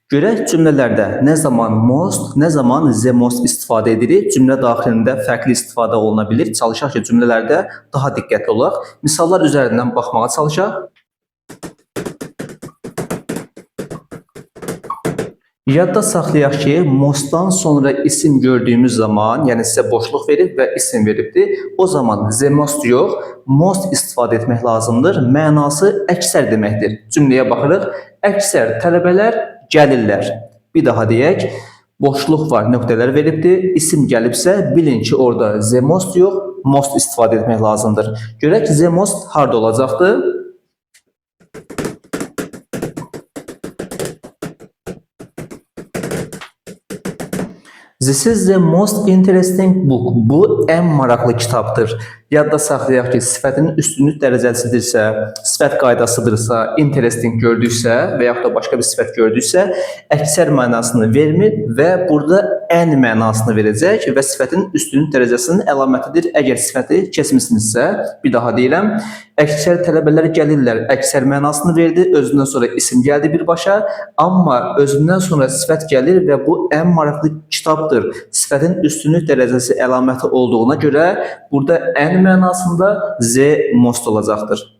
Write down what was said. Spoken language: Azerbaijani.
Görək cümlələrdə nə zaman most, nə zaman the most istifadə edilir? Cümlə daxilində fərqli istifadə oluna bilir. Çalışaq ki, cümlələrdə daha diqqətli olaq. Misallar üzərindən baxmağa çalışaq. Yadda saxlayaq ki, mostdan sonra isim gördüyümüz zaman, yəni sizə boşluq verib və isim veribdir. O zaman the most yox, most istifadə etmək lazımdır. Mənası əksər deməkdir. Cümləyə baxırıq. Əksər tələbələr gəlirlər. Bir daha deyək. Boşluq var, nöqtələr veribdir. İsim gəlibsə, bilin ki, orada the most yox, most istifadə etmək lazımdır. Görək the most harda olacaqdır? This is the most interesting book. Bu ən maraqlı kitabdır. Yadda saxlayaq ki, sifətin üstünlük dərəcəsidirsə, sifət qaydasıdırsa, interesting gördüksə və yaxud da başqa bir sifət gördüksə, əksər mənasını vermir və burada ən mənasını verəcək və sifətin üstünlük dərəcəsinin əlamətidir. Əgər sifəti keçmisinizsə, bir daha deyirəm, əksər tələbələr gəlirlər, əksər mənasını verdi, özündən sonra isim gəldi birbaşa, amma özündən sonra sifət gəlir və bu ən maraqlı kitabdır. Sifətin üstünlük dərəcəsi əlaməti olduğuna görə burada ən mənasında the most olacaqdır.